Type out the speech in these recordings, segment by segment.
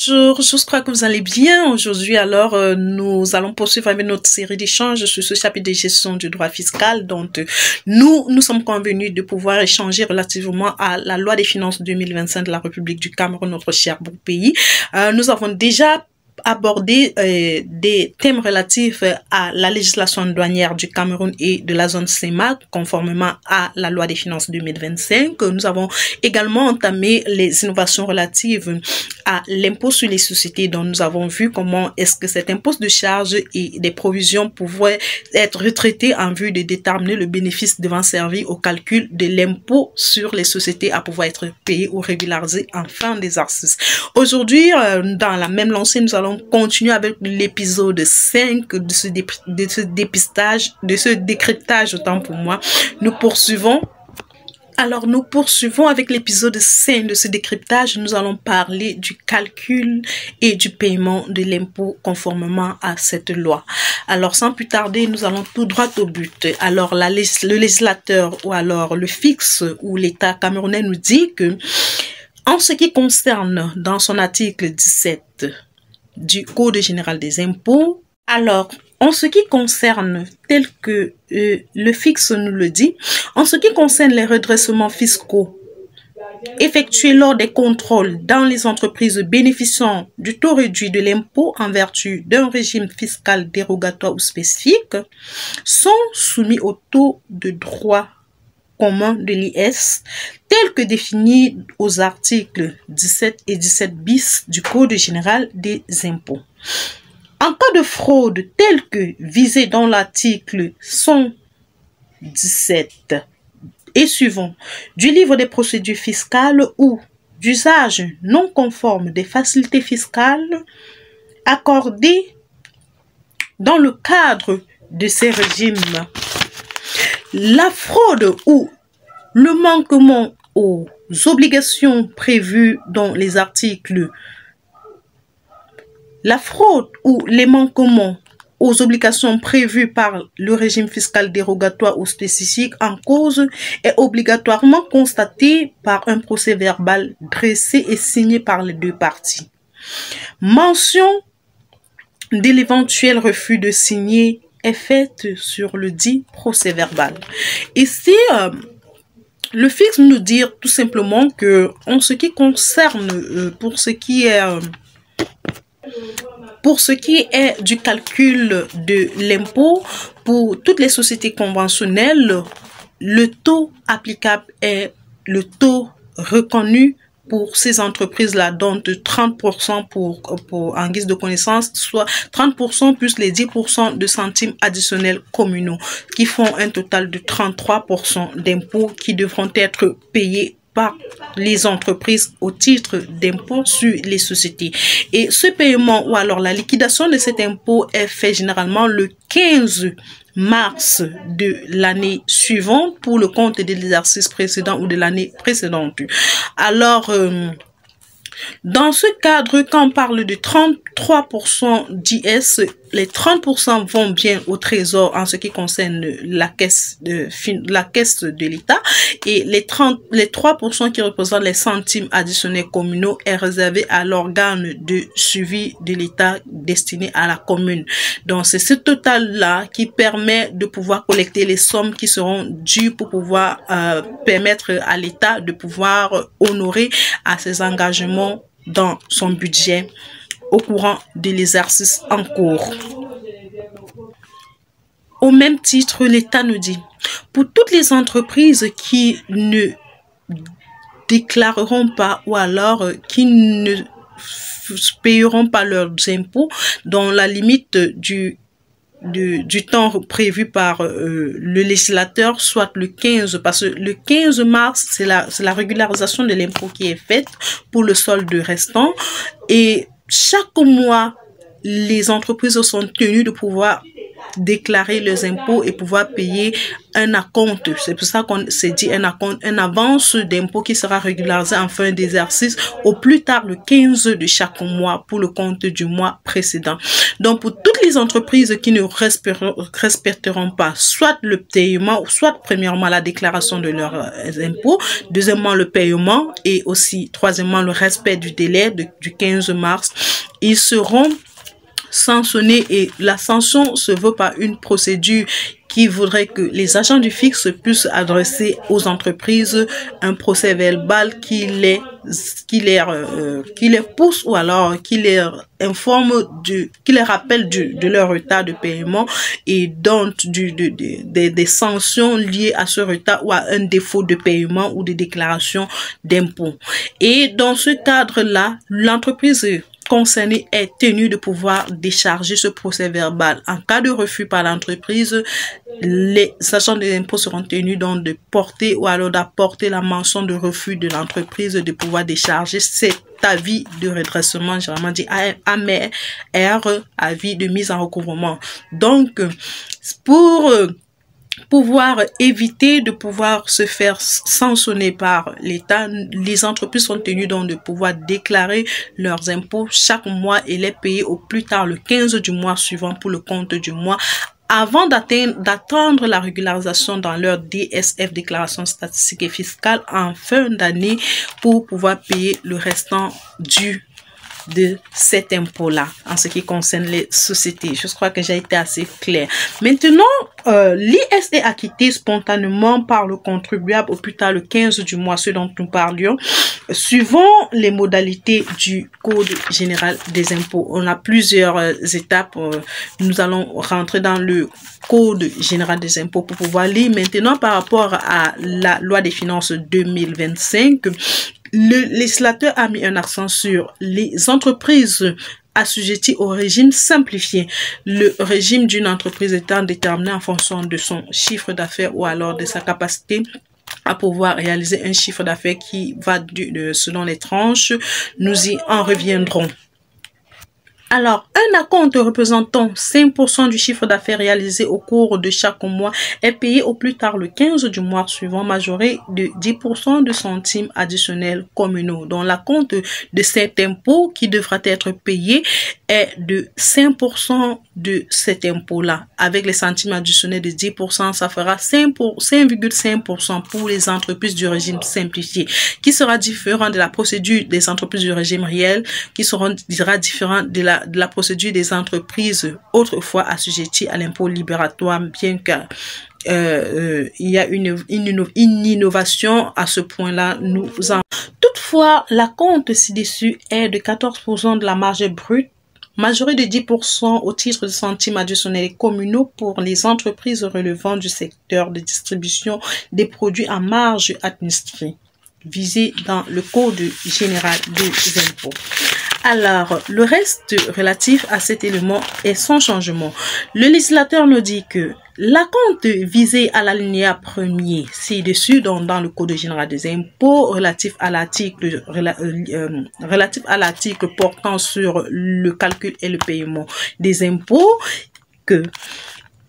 Bonjour, j'espère que vous allez bien. Aujourd'hui, alors, nous allons poursuivre avec notre série d'échanges sur ce chapitre de gestion du droit fiscal. Donc, nous sommes convenus de pouvoir échanger relativement à la loi des finances 2025 de la République du Cameroun, notre cher beau pays. Nous avons déjà abordé des thèmes relatifs à la législation douanière du Cameroun et de la zone CEMAC conformément à la loi des finances 2025. Nous avons également entamé les innovations relatives à l'impôt sur les sociétés, dont nous avons vu comment est-ce que cet impôt de charge et des provisions pouvaient être retraités en vue de déterminer le bénéfice devant servir au calcul de l'impôt sur les sociétés à pouvoir être payé ou régularisé en fin d'exercice. Aujourd'hui, dans la même lancée, nous allons continuer avec l'épisode 5 de ce décryptage, autant pour moi. Nous poursuivons avec l'épisode 5 de ce décryptage. Nous allons parler du calcul et du paiement de l'impôt conformément à cette loi. Alors, sans plus tarder, nous allons tout droit au but. Alors, le législateur ou alors le fixe ou l'État camerounais nous dit que, en ce qui concerne, dans son article 17 du Code général des impôts, alors, en ce qui concerne, tel que le fixe nous le dit, en ce qui concerne les redressements fiscaux effectués lors des contrôles dans les entreprises bénéficiant du taux réduit de l'impôt en vertu d'un régime fiscal dérogatoire ou spécifique, sont soumis au taux de droit commun de l'IS, tel que défini aux articles 17 et 17 bis du Code général des impôts. En cas de fraude telle que visée dans l'article 117 et suivant du livre des procédures fiscales ou d'usage non conforme des facilités fiscales accordées dans le cadre de ces régimes, la fraude ou le manquement aux obligations prévues dans les articles, la fraude ou les manquements aux obligations prévues par le régime fiscal dérogatoire ou spécifique en cause est obligatoirement constaté par un procès verbal dressé et signé par les deux parties. Mention de l'éventuel refus de signer est faite sur le dit procès verbal. Ici, le fixe nous dit tout simplement que, en ce qui concerne, pour ce qui est du calcul de l'impôt, pour toutes les sociétés conventionnelles, le taux applicable est le taux reconnu pour ces entreprises-là, donc de 30% en guise de connaissance, soit 30% plus les 10% de centimes additionnels communaux, qui font un total de 33% d'impôts qui devront être payés par les entreprises au titre d'impôt sur les sociétés. Et ce paiement ou alors la liquidation de cet impôt est fait généralement le 15 mars de l'année suivante pour le compte de l'exercice précédent ou de l'année précédente. Alors, dans ce cadre, quand on parle de 33% d'IS, les 30% vont bien au trésor en ce qui concerne la caisse de l'État, et les 3% qui représentent les centimes additionnels communaux est réservé à l'organe de suivi de l'État destiné à la commune. Donc, c'est ce total-là qui permet de pouvoir collecter les sommes qui seront dues pour pouvoir permettre à l'État de pouvoir honorer à ses engagements dans son budget au courant de l'exercice en cours. Au même titre, l'État nous dit, pour toutes les entreprises qui ne déclareront pas ou alors qui ne payeront pas leurs impôts dans la limite du temps prévu par le législateur, soit le 15, parce que le 15 mars, c'est la régularisation de l'impôt qui est faite pour le solde restant, et chaque mois, les entreprises sont tenues de pouvoir déclarer leurs impôts et pouvoir payer un acompte. C'est pour ça qu'on s'est dit un acompte, une avance d'impôt qui sera régularisée en fin d'exercice au plus tard le 15 de chaque mois pour le compte du mois précédent. Donc, pour toutes les entreprises qui ne respecteront pas soit le paiement, soit premièrement la déclaration de leurs impôts, deuxièmement le paiement et aussi troisièmement le respect du délai du 15 mars, ils seront sanctionnés et la sanction se veut par une procédure qui voudrait que les agents du fisc puissent adresser aux entreprises un procès verbal qui les pousse ou alors qui les informe qui les rappelle de leur retard de paiement et donc des sanctions liées à ce retard ou à un défaut de paiement ou de déclaration d'impôt. Et dans ce cadre-là, l'entreprise concernée est tenue de pouvoir décharger ce procès verbal. En cas de refus par l'entreprise, les agents des impôts seront tenus donc de porter ou alors d'apporter la mention de refus de l'entreprise de pouvoir décharger cet avis de redressement, généralement dit AMR, avis de mise en recouvrement. Donc, pour pouvoir éviter de pouvoir se faire sanctionner par l'État, les entreprises sont tenues donc de pouvoir déclarer leurs impôts chaque mois et les payer au plus tard le 15 du mois suivant pour le compte du mois, avant d'attendre la régularisation dans leur DSF, déclaration statistique et fiscale, en fin d'année pour pouvoir payer le restant de cet impôt-là en ce qui concerne les sociétés. Je crois que j'ai été assez clair. Maintenant, l'IS est acquitté spontanément par le contribuable au plus tard le 15 du mois, ce dont nous parlions, suivant les modalités du Code général des impôts. On a plusieurs étapes. Nous allons rentrer dans le Code général des impôts pour pouvoir lire. Maintenant, par rapport à la loi des finances 2025, le législateur a mis un accent sur les entreprises assujetties au régime simplifié. Le régime d'une entreprise étant déterminé en fonction de son chiffre d'affaires ou alors de sa capacité à pouvoir réaliser un chiffre d'affaires qui va selon les tranches. Nous y en reviendrons. Alors, un acompte représentant 5% du chiffre d'affaires réalisé au cours de chaque mois est payé au plus tard le 15 du mois suivant, majoré de 10% de centimes additionnels communaux. Donc, l'acompte de cet impôt qui devra être payé est de 5% de cet impôt-là. Avec les centimes additionnels de 10%, ça fera 5,5% pour les entreprises du régime simplifié, qui sera différent de la procédure des entreprises du régime réel, qui sera différent de la procédure des entreprises autrefois assujetties à l'impôt libératoire, bien qu'il y a une innovation à ce point-là. Toutefois, l'acompte ci-dessus est de 14% de la marge brute, majoré de 10% au titre de centimes additionnels communaux pour les entreprises relevant du secteur de distribution des produits à marge administrée, visé dans le Code général des impôts. Alors, le reste relatif à cet élément est sans changement. Le législateur nous dit que l'acompte visé à l'alinéa premier ci-dessus, dans le Code général des impôts, relatif à l'article portant sur le calcul et le paiement des impôts, que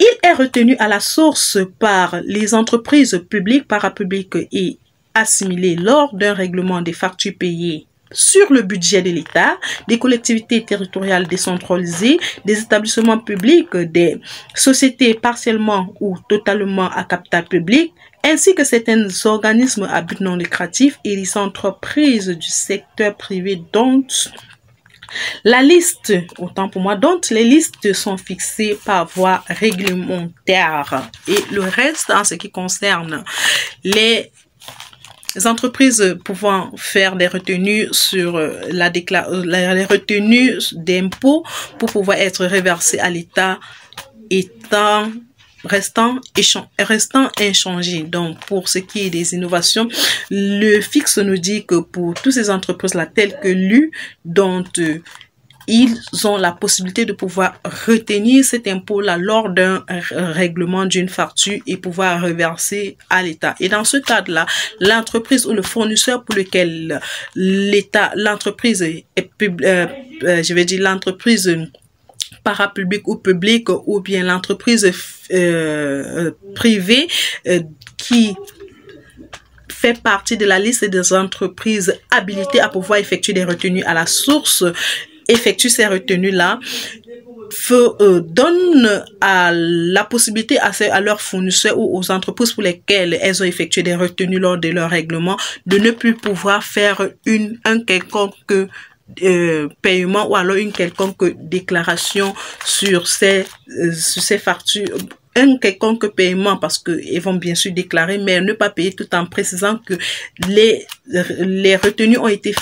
il est retenu à la source par les entreprises publiques, parapubliques et assimilées lors d'un règlement des factures payées sur le budget de l'État, des collectivités territoriales décentralisées, des établissements publics, des sociétés partiellement ou totalement à capital public, ainsi que certains organismes à but non lucratif et les entreprises du secteur privé dont la liste, autant pour moi, dont les listes sont fixées par voie réglementaire. Et le reste, en ce qui concerne les entreprises pouvant faire des retenues sur les retenues d'impôts pour pouvoir être reversées à l'État restant inchangé. Donc, pour ce qui est des innovations, le fixe nous dit que pour toutes ces entreprises-là, telles que l'U, dont ils ont la possibilité de pouvoir retenir cet impôt-là lors d'un règlement d'une facture et pouvoir reverser à l'État. Et dans ce cadre-là, l'entreprise ou le fournisseur pour lequel l'État, l'entreprise parapublic ou public, ou bien l'entreprise privée qui fait partie de la liste des entreprises habilitées à pouvoir effectuer des retenues à la source, effectue ces retenues-là, donne la possibilité à leurs fournisseurs ou aux entreprises pour lesquelles elles ont effectué des retenues lors de leur règlement de ne plus pouvoir faire un quelconque paiement ou alors une quelconque déclaration sur ces factures, un quelconque paiement, parce qu'ils vont bien sûr déclarer, mais ne pas payer, tout en précisant que les retenues ont été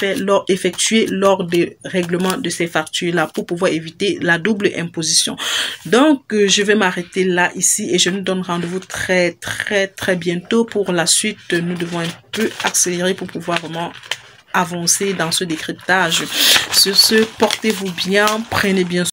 effectuées lors des règlements de ces factures-là pour pouvoir éviter la double imposition. Donc, je vais m'arrêter là, ici, et je nous donne rendez-vous très bientôt pour la suite. Nous devons un peu accélérer pour pouvoir vraiment avancer dans ce décryptage. Sur ce, portez-vous bien, prenez bien soin.